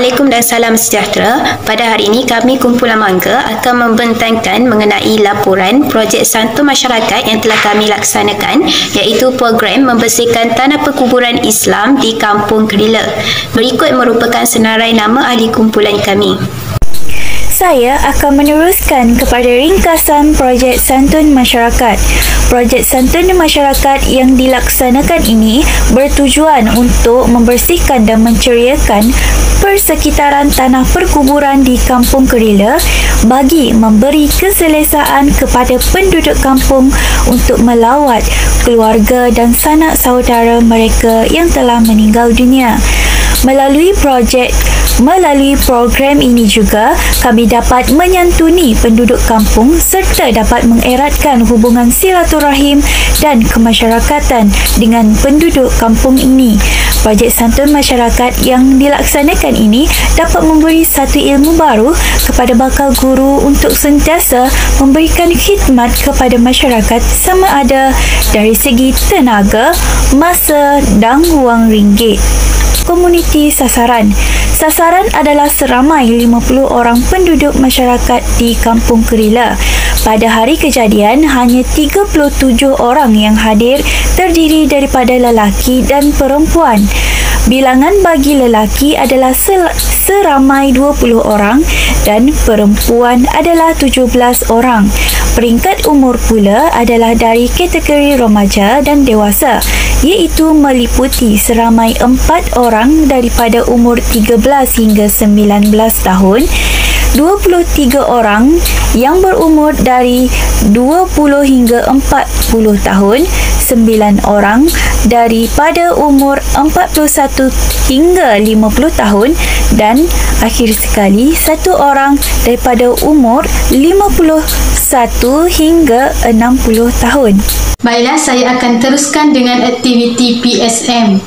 Assalamualaikum dan salam sejahtera. Pada hari ini kami Kumpulan Mangga akan membentangkan mengenai laporan projek santun masyarakat yang telah kami laksanakan, iaitu program membersihkan tanah perkuburan Islam di Kampung Kerila. Berikut merupakan senarai nama ahli kumpulan kami. Saya akan meneruskan kepada ringkasan projek santun masyarakat. Projek santun masyarakat yang dilaksanakan ini bertujuan untuk membersihkan dan menceriakan persekitaran tanah perkuburan di Kampung Kerila bagi memberi keselesaan kepada penduduk kampung untuk melawat keluarga dan sanak saudara mereka yang telah meninggal dunia. Melalui program ini juga, kami dapat menyantuni penduduk kampung serta dapat mengeratkan hubungan silaturahim dan kemasyarakatan dengan penduduk kampung ini. Projek santun masyarakat yang dilaksanakan ini dapat memberi satu ilmu baru kepada bakal guru untuk sentiasa memberikan khidmat kepada masyarakat sama ada dari segi tenaga, masa dan wang ringgit. Komuniti sasaran. Sasaran adalah seramai 50 orang penduduk masyarakat di Kampung Kerila. Pada hari kejadian, hanya 37 orang yang hadir terdiri daripada lelaki dan perempuan. Bilangan bagi lelaki adalah seramai 20 orang dan perempuan adalah 17 orang. Peringkat umur pula adalah dari kategori remaja dan dewasa, iaitu meliputi seramai 4 orang daripada umur 13 hingga 19 tahun, 23 orang yang berumur dari 20 hingga 40 tahun, 9 orang daripada umur 41 hingga 50 tahun dan akhir sekali 1 orang daripada umur 51 hingga 60 tahun. Baiklah, saya akan teruskan dengan aktiviti PSM.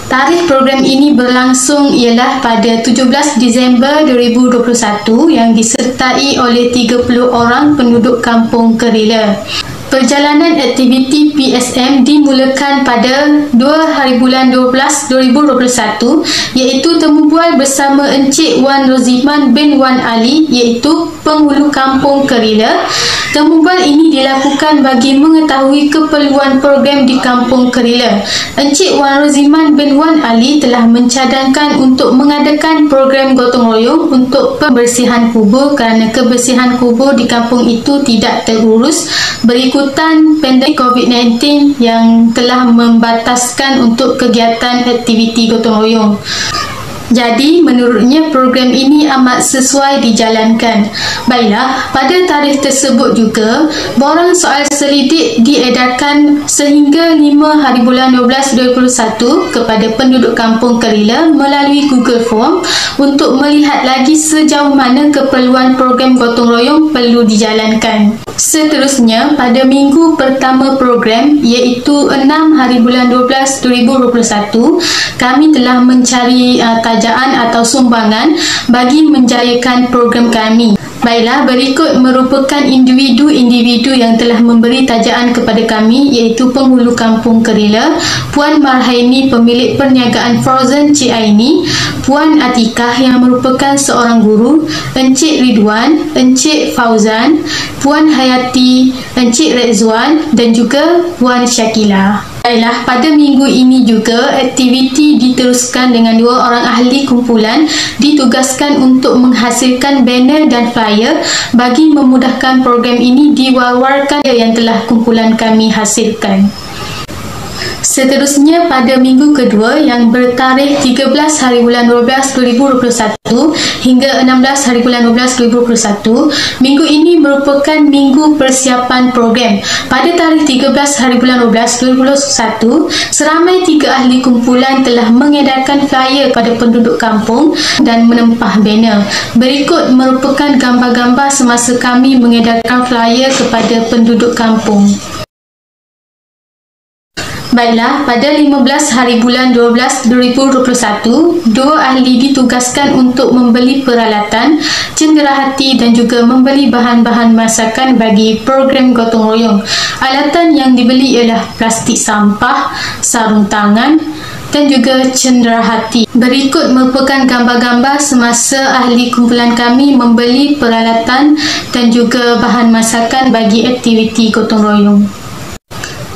Tarikh program ini berlangsung ialah pada 17 Disember 2021 yang disertai oleh 30 orang penduduk Kampung Kerila. Perjalanan aktiviti PSM dimulakan pada 2 hari bulan 12 2021 iaitu temu bual bersama Encik Wan Roziman bin Wan Ali iaitu penghulu Kampung Kerila. Temu bual ini dilakukan bagi mengetahui keperluan program di Kampung Kerila. Encik Wan Roziman bin Wan Ali telah mencadangkan untuk mengadakan program gotong royong untuk pembersihan kubur kerana kebersihan kubur di kampung itu tidak terurus berikutan pandemik COVID-19 yang telah membataskan untuk kegiatan aktiviti gotong royong. Jadi, menurutnya program ini amat sesuai dijalankan. Baiklah, pada tarikh tersebut juga, borang soal selidik diedarkan sehingga 5 hari bulan 12 2021 kepada penduduk Kampung Kerila melalui Google Form untuk melihat lagi sejauh mana keperluan program gotong royong perlu dijalankan. Seterusnya, pada minggu pertama program iaitu 6 hari bulan 12 2021, kami telah mencari tajaan atau sumbangan bagi menjayakan program kami. Baiklah, berikut merupakan individu-individu yang telah memberi tajaan kepada kami iaitu penghulu Kampung Kerila, Puan Marhaini pemilik perniagaan Frozen Cik Aini, Puan Atikah yang merupakan seorang guru, Encik Ridwan, Encik Fauzan, Puan Hayati, Encik Rezwan dan juga Puan Syakila. Baiklah, pada minggu ini juga aktiviti diteruskan dengan 2 orang ahli kumpulan ditugaskan untuk menghasilkan banner dan flyer bagi memudahkan program ini diwar-warkan yang telah kumpulan kami hasilkan. Seterusnya, pada minggu kedua yang bertarikh 13 hari bulan 12 2021 hingga 16 hari bulan 12 2021, minggu ini merupakan minggu persiapan program. Pada tarikh 13 hari bulan 12 2021, seramai 3 ahli kumpulan telah mengedarkan flyer pada penduduk kampung dan menempah banner. Berikut merupakan gambar-gambar semasa kami mengedarkan flyer kepada penduduk kampung. Baiklah, pada 15 hari bulan 12 2021, 2 ahli ditugaskan untuk membeli peralatan, cenderahati dan juga membeli bahan-bahan masakan bagi program gotong royong. Alatan yang dibeli ialah plastik sampah, sarung tangan, dan juga cenderahati. Berikut merupakan gambar-gambar semasa ahli kumpulan kami membeli peralatan dan juga bahan masakan bagi aktiviti gotong royong.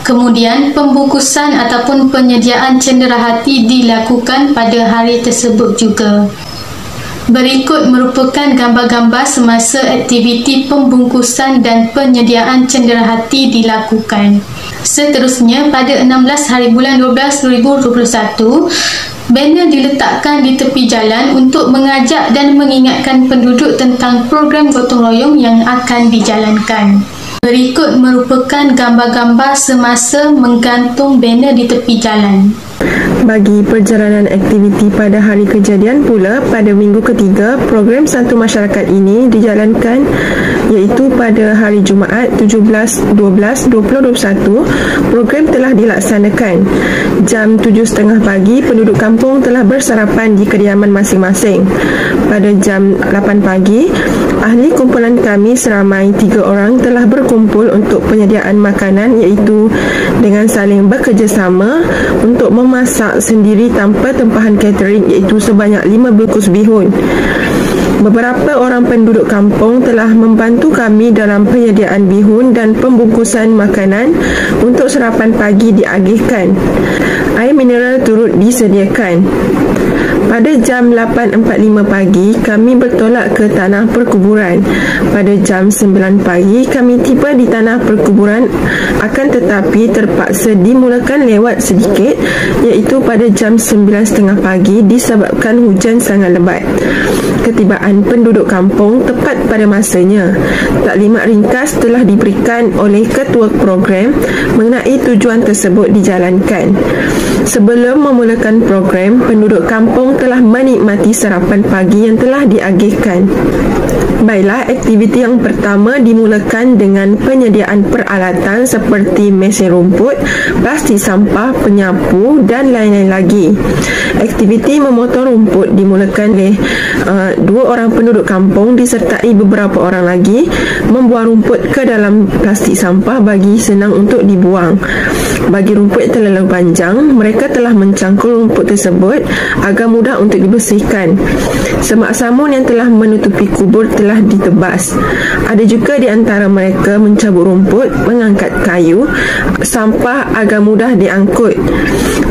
Kemudian, pembungkusan ataupun penyediaan cenderahati dilakukan pada hari tersebut juga. Berikut merupakan gambar-gambar semasa aktiviti pembungkusan dan penyediaan cenderahati dilakukan. Seterusnya, pada 16 hari bulan 12 2021, banner diletakkan di tepi jalan untuk mengajak dan mengingatkan penduduk tentang program gotong royong yang akan dijalankan. Berikut merupakan gambar-gambar semasa menggantung banner di tepi jalan. Bagi perjalanan aktiviti pada hari kejadian pula, pada minggu ketiga, program Satu Masyarakat ini dijalankan iaitu pada hari Jumaat 17/12/2021. Program telah dilaksanakan. Jam 7.30 pagi, penduduk kampung telah bersarapan di kediaman masing-masing. Pada jam 8 pagi, ahli kumpulan kami seramai 3 orang telah berkumpul untuk penyediaan makanan iaitu dengan saling bekerjasama untuk memasak sendiri tanpa tempahan catering iaitu sebanyak 5 bungkus bihun. Beberapa orang penduduk kampung telah membantu kami dalam penyediaan bihun dan pembungkusan makanan untuk sarapan pagi diagihkan. Air mineral turut disediakan. Pada jam 8.45 pagi, kami bertolak ke tanah perkuburan. Pada jam 9 pagi, kami tiba di tanah perkuburan, akan tetapi terpaksa dimulakan lewat sedikit, iaitu pada jam 9.30 pagi disebabkan hujan sangat lebat. Ketibaan penduduk kampung tepat pada masanya. Taklimat ringkas telah diberikan oleh ketua program mengenai tujuan tersebut dijalankan. Sebelum memulakan program, penduduk kampung telah menikmati sarapan pagi yang telah diagihkan. Baiklah, aktiviti yang pertama dimulakan dengan penyediaan peralatan seperti mesin rumput, plastik sampah, penyapu dan lain-lain lagi. Aktiviti memotong rumput dimulakan oleh 2 orang penduduk kampung disertai beberapa orang lagi membuang rumput ke dalam plastik sampah bagi senang untuk dibuang. Bagi rumput yang terlalu panjang, mereka telah mencangkul rumput tersebut agar mudah untuk dibersihkan. Semak samun yang telah menutupi kubur telah ditebas. Ada juga di antara mereka mencabut rumput, mengangkat kayu, sampah agar mudah diangkut.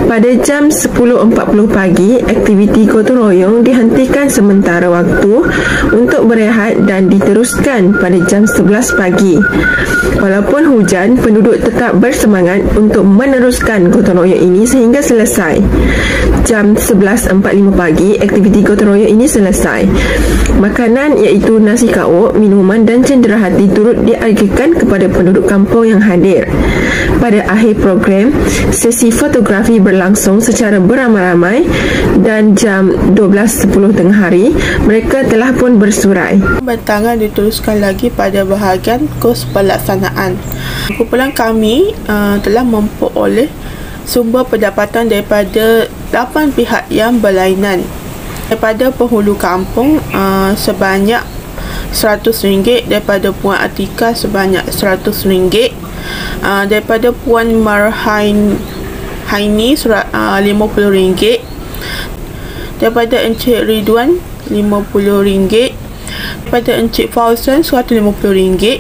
Pada jam 10.40 pagi, aktiviti gotong royong dihentikan sementara waktu untuk berehat dan diteruskan pada jam 11 pagi. Walaupun hujan, penduduk tetap bersemangat untuk meneruskan gotong royong ini sehingga selesai. Jam 11.45 pagi, aktiviti gotong royong ini selesai. Makanan iaitu nasi kawok, minuman dan cenderahati turut diagihkan kepada penduduk kampung yang hadir. Pada akhir program, sesi fotografi berlangsung secara beramai-ramai dan jam 12.10 tengah hari, mereka telah pun bersurai. Bantangan diteruskan lagi pada bahagian kos pelaksanaan. Kumpulan kami telah memperoleh sumber pendapatan daripada 8 pihak yang berlainan. Daripada penghulu kampung sebanyak RM100, daripada Puan Atika sebanyak RM100, daripada Puan Marhaini RM50, daripada Encik Ridwan RM50, daripada Encik Fauzan RM150,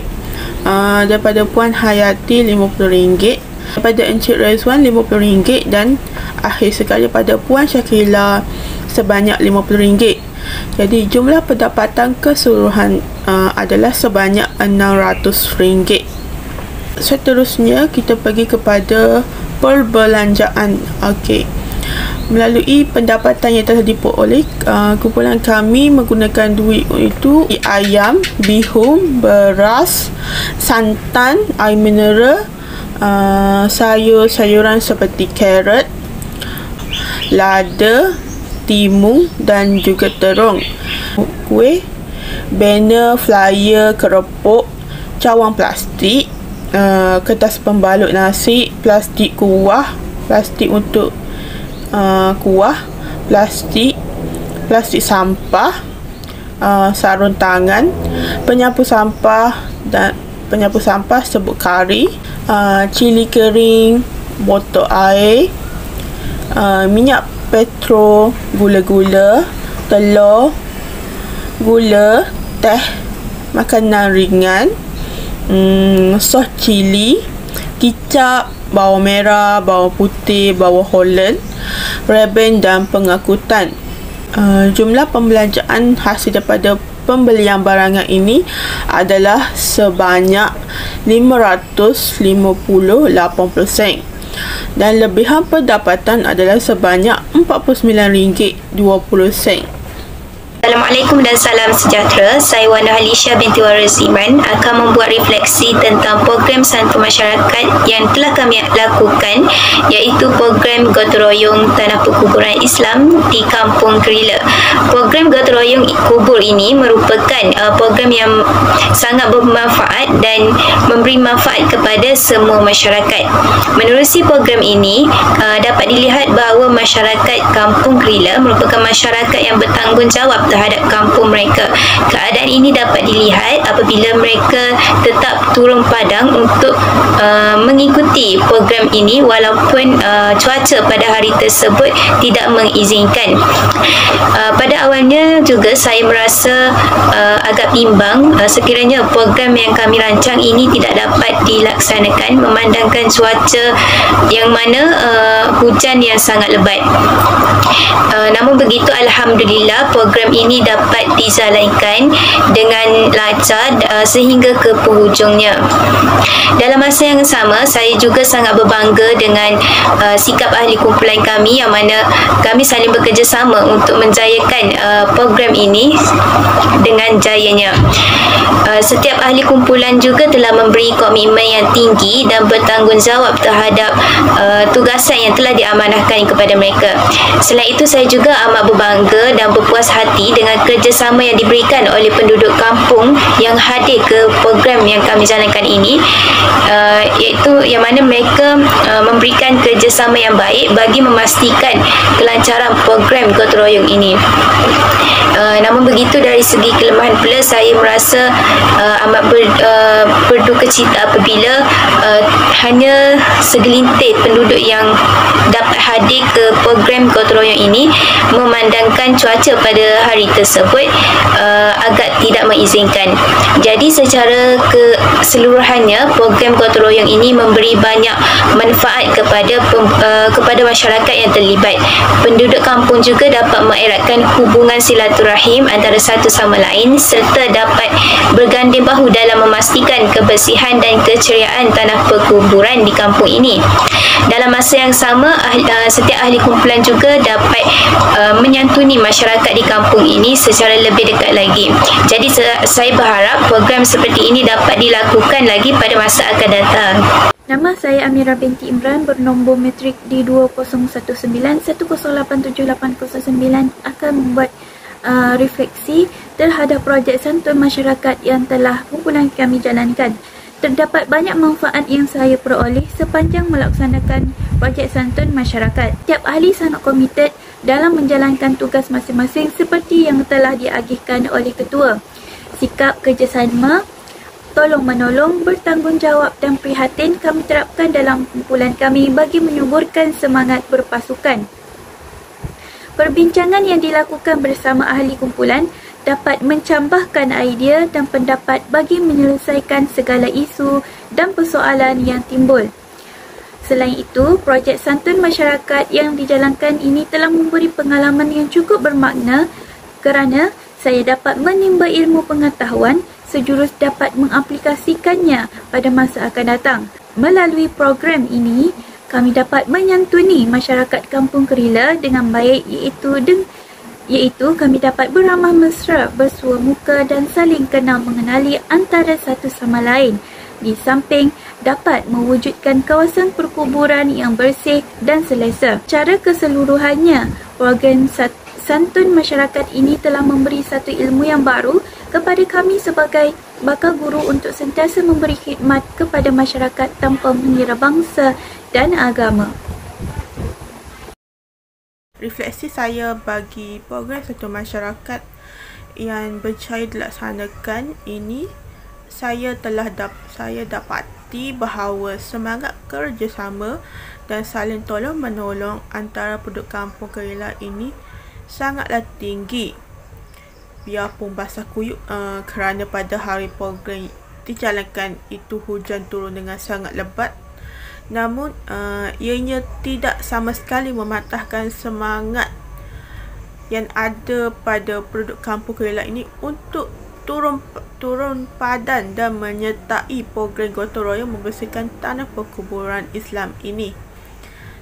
daripada Puan Hayati RM50, daripada Encik Rezwan RM50 dan akhir sekali pada Puan Syakila sebanyak RM50. Jadi jumlah pendapatan keseluruhan adalah sebanyak RM600. Seterusnya kita pergi kepada perbelanjaan. Okey. Melalui pendapatan yang telah diperoleh, kumpulan kami menggunakan duit itu ayam, bihun, beras, santan, air mineral, sayur-sayuran seperti carrot, lada, timun dan juga terung, kuih, banner, flyer, kerepuk, cawang plastik, kertas pembalut nasi, plastik kuah, plastik untuk kuah, plastik sampah, sarung tangan, penyapu sampah dan penyapu sampah sebut kari, cili kering, botol air, minyak petro, gula-gula, telur, gula, teh, makanan ringan, sos cili, kicap, bawang merah, bawang putih, bawang Holland, reben dan pengangkutan. Jumlah pembelanjaan hasil daripada pembelian barangan ini adalah sebanyak 558 sen dan lebihan pendapatan adalah sebanyak RM49.20. Assalamualaikum dan salam sejahtera. Saya Wan Halisha binti Waraziman akan membuat refleksi tentang program Santun Masyarakat yang telah kami lakukan, iaitu program Gotong Royong Tanah Perkuburan Islam di Kampung Kerila. Program Gotong Royong Kubur ini merupakan program yang sangat bermanfaat dan memberi manfaat kepada semua masyarakat. Menerusi program ini, dapat dilihat bahawa masyarakat Kampung Kerila merupakan masyarakat yang bertanggungjawab terhadap kampung mereka. Keadaan ini dapat dilihat apabila mereka tetap turun padang untuk mengikuti program ini walaupun cuaca pada hari tersebut tidak mengizinkan. Pada awalnya juga saya merasa agak bimbang sekiranya program yang kami rancang ini tidak dapat dilaksanakan memandangkan cuaca yang mana hujan yang sangat lebat. Namun begitu, alhamdulillah program ini dapat dijalankan dengan lancar sehingga ke penghujungnya. Dalam masa yang sama, saya juga sangat berbangga dengan sikap ahli kumpulan kami yang mana kami saling bekerjasama untuk menjayakan program ini dengan jayanya. Setiap ahli kumpulan juga telah memberi komitmen yang tinggi dan bertanggungjawab terhadap tugasan yang telah diamanahkan kepada mereka. Selain itu, saya juga amat berbangga dan berpuas hati dengan kerjasama yang diberikan oleh penduduk kampung yang hadir ke program yang kami jalankan ini, iaitu yang mana mereka memberikan kerjasama yang baik bagi memastikan kelancaran program Gotong Royong ini. Namun begitu, dari segi kelemahan pula saya merasa amat berduka cita apabila hanya segelintir penduduk yang dapat hadir ke program Gotong Royong ini memandangkan cuaca pada hari tersebut agak tidak mengizinkan. Jadi secara keseluruhannya program Gotong Royong ini memberi banyak manfaat kepada masyarakat yang terlibat. Penduduk kampung juga dapat mengeratkan hubungan silaturahim antara satu sama lain serta dapat berganding bahu dalam memastikan kebersihan dan keceriaan tanah perkuburan di kampung ini. Dalam masa yang sama, setiap ahli kumpulan juga dapat menyantuni masyarakat di kampung ini secara lebih dekat lagi. Jadi saya berharap program seperti ini dapat dilakukan lagi pada masa akan datang. Nama saya Amira binti Imran, bernombor matrik di 201910878809, akan membuat refleksi terhadap projek Santun Masyarakat yang telah kumpulan kami jalankan. Terdapat banyak manfaat yang saya peroleh sepanjang melaksanakan projek Santun Masyarakat. Tiap ahli sangat komited dalam menjalankan tugas masing-masing seperti yang telah diagihkan oleh ketua. Sikap kerjasama, tolong-menolong, bertanggungjawab dan prihatin kami terapkan dalam kumpulan kami bagi menyuburkan semangat berpasukan. Perbincangan yang dilakukan bersama ahli kumpulan dapat mencambahkan idea dan pendapat bagi menyelesaikan segala isu dan persoalan yang timbul. Selain itu, projek Santun Masyarakat yang dijalankan ini telah memberi pengalaman yang cukup bermakna kerana saya dapat menimba ilmu pengetahuan sejurus dapat mengaplikasikannya pada masa akan datang. Melalui program ini, kami dapat menyantuni masyarakat Kampung Kerila dengan baik, iaitu kami dapat beramah mesra, bersua muka dan saling kenal mengenali antara satu sama lain. Di samping dapat mewujudkan kawasan perkuburan yang bersih dan selesa. Cara keseluruhannya, program Santun Masyarakat ini telah memberi satu ilmu yang baru kepada kami sebagai bakal guru untuk sentiasa memberi khidmat kepada masyarakat tanpa mengira bangsa dan agama. Refleksi saya bagi program Santun Masyarakat yang berjaya dilaksanakan ini, saya dapati bahawa semangat kerjasama dan saling tolong-menolong antara penduduk kampung Kerala ini sangatlah tinggi. Biarpun basah kuyup kerana pada hari program dijalankan itu hujan turun dengan sangat lebat, namun ianya tidak sama sekali mematahkan semangat yang ada pada penduduk kampung Kerala ini untuk turun padan dan menyertai program gotong royong membersihkan tanah perkuburan Islam ini.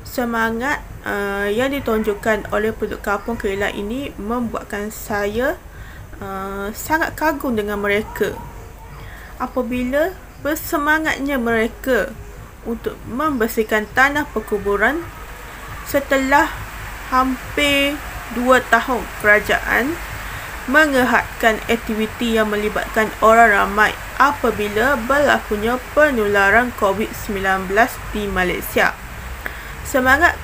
Semangat yang ditunjukkan oleh penduduk kampung Kerala ini membuatkan saya sangat kagum dengan mereka. Apabila bersemangatnya mereka untuk membersihkan tanah perkuburan setelah hampir 2 tahun kerajaan menghadkan aktiviti yang melibatkan orang ramai apabila berlakunya penularan COVID-19 di Malaysia. Semangat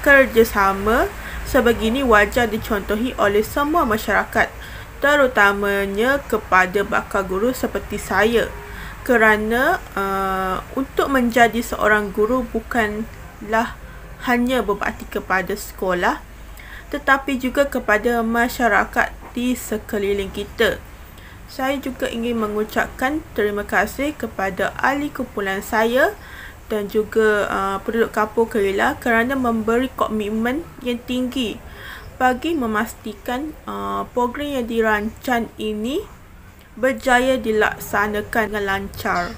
kerjasama sebegini wajar dicontohi oleh semua masyarakat, terutamanya kepada bakal guru seperti saya, kerana untuk menjadi seorang guru bukanlah hanya berbakti kepada sekolah, tetapi juga kepada masyarakat di sekeliling kita. Saya juga ingin mengucapkan terima kasih kepada ahli kumpulan saya dan juga penduduk kampung Kerala kerana memberi komitmen yang tinggi bagi memastikan program yang dirancang ini berjaya dilaksanakan dengan lancar.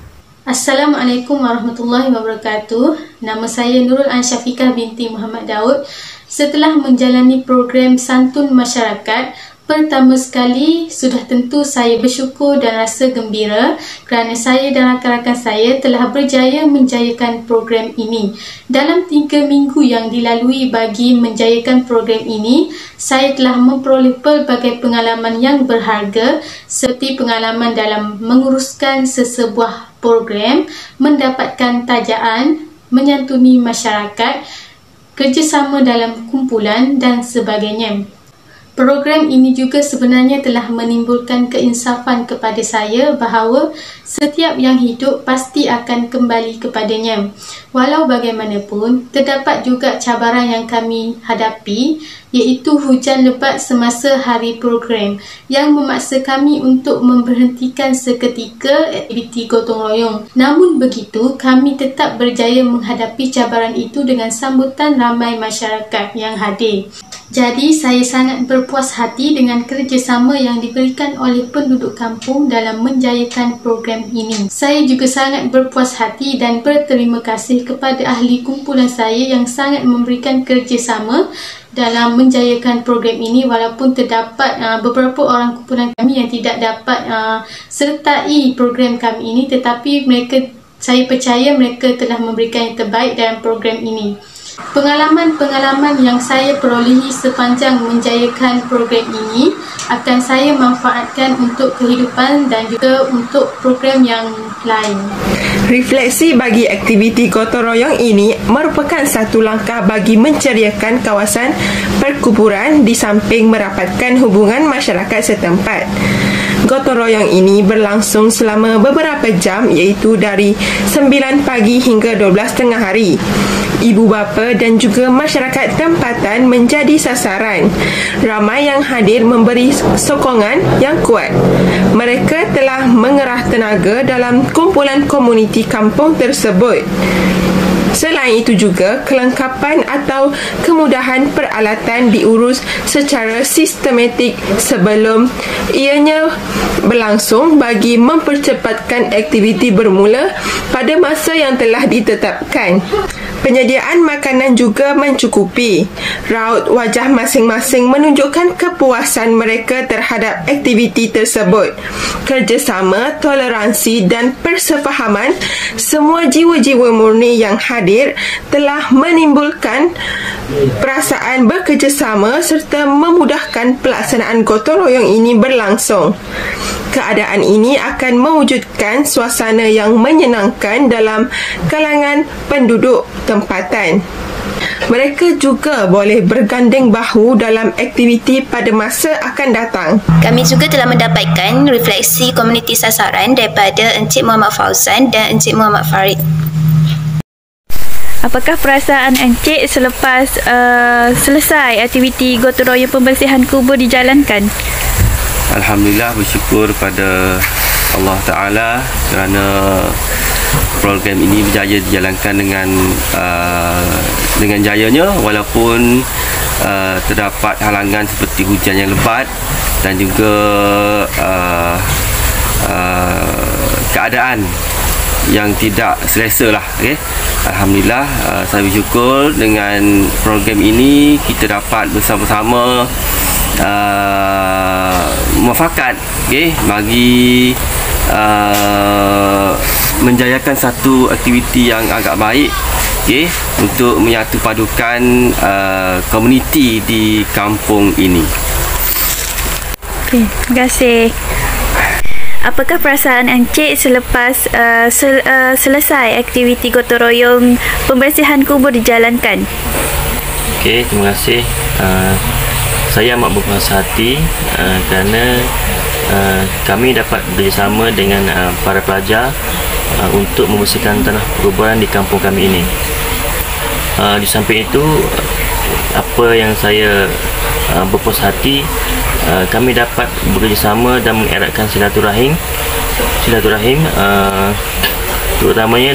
Assalamualaikum warahmatullahi wabarakatuh. Nama saya Nurul Ansyafikah binti Muhammad Daud. Setelah menjalani program Santun Masyarakat, pertama sekali sudah tentu saya bersyukur dan rasa gembira kerana saya dan rakan-rakan saya telah berjaya menjayakan program ini. Dalam 3 minggu yang dilalui bagi menjayakan program ini, saya telah memperoleh pelbagai pengalaman yang berharga seperti pengalaman dalam menguruskan sesebuah program, mendapatkan tajaan, menyantuni masyarakat, kerjasama dalam kumpulan dan sebagainya. Program ini juga sebenarnya telah menimbulkan keinsafan kepada saya bahawa setiap yang hidup pasti akan kembali kepadanya. Walau bagaimanapun, terdapat juga cabaran yang kami hadapi, iaitu hujan lebat semasa hari program yang memaksa kami untuk memberhentikan seketika aktiviti gotong royong. Namun begitu, kami tetap berjaya menghadapi cabaran itu dengan sambutan ramai masyarakat yang hadir. Jadi, saya sangat berpuas hati dengan kerjasama yang diberikan oleh penduduk kampung dalam menjayakan program ini. Saya juga sangat berpuas hati dan berterima kasih kepada ahli kumpulan saya yang sangat memberikan kerjasama dalam menjayakan program ini, walaupun terdapat beberapa orang kumpulan kami yang tidak dapat sertai program kami ini, tetapi saya percaya mereka telah memberikan yang terbaik dalam program ini. Pengalaman-pengalaman yang saya perolehi sepanjang menjayakan program ini akan saya manfaatkan untuk kehidupan dan juga untuk program yang lain. Refleksi bagi aktiviti gotong royong ini merupakan satu langkah bagi menceriakan kawasan perkuburan di samping merapatkan hubungan masyarakat setempat. Gotong royong ini berlangsung selama beberapa jam, iaitu dari 9 pagi hingga 12 tengah hari. Ibu bapa dan juga masyarakat tempatan menjadi sasaran. Ramai yang hadir memberi sokongan yang kuat. Mereka telah mengerah tenaga dalam kumpulan komuniti kampung tersebut. Selain itu juga, kelengkapan atau kemudahan peralatan diurus secara sistematik sebelum ianya berlangsung bagi mempercepatkan aktiviti bermula pada masa yang telah ditetapkan. Penyediaan makanan juga mencukupi. Raut wajah masing-masing menunjukkan kepuasan mereka terhadap aktiviti tersebut. Kerjasama, toleransi dan persefahaman semua jiwa-jiwa murni yang hadir telah menimbulkan perasaan bekerjasama serta memudahkan pelaksanaan gotong royong ini berlangsung. Keadaan ini akan mewujudkan suasana yang menyenangkan dalam kalangan penduduk tempatan. Mereka juga boleh bergandeng bahu dalam aktiviti pada masa akan datang. Kami juga telah mendapatkan refleksi komuniti sasaran daripada Encik Muhammad Fauzan dan Encik Muhammad Farid. Apakah perasaan Encik selepas selesai aktiviti gotong royong pembersihan kubur dijalankan? Alhamdulillah, bersyukur pada Allah Ta'ala kerana program ini berjaya dijalankan dengan jayanya, walaupun terdapat halangan seperti hujan yang lebat dan juga keadaan yang tidak selesa lah. Alhamdulillah, saya bersyukur dengan program ini kita dapat bersama-sama muafakat bagi menjayakan satu aktiviti yang agak baik untuk menyatu padukan komuniti di kampung ini. Terima kasih. Apakah perasaan Encik selepas selesai aktiviti gotong royong pembersihan kubur dijalankan? Terima kasih. Saya amat berpuas hati kerana kami dapat bekerjasama dengan para pelajar untuk membersihkan tanah perkuburan di kampung kami ini. Di samping itu, apa yang saya berpuas hati, kami dapat bekerjasama dan mengeratkan silaturahim terutamanya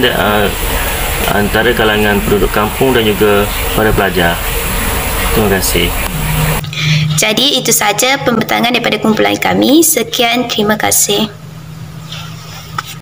antara kalangan penduduk kampung dan juga para pelajar. Terima kasih. Jadi itu saja pembentangan daripada kumpulan kami. Sekian, terima kasih.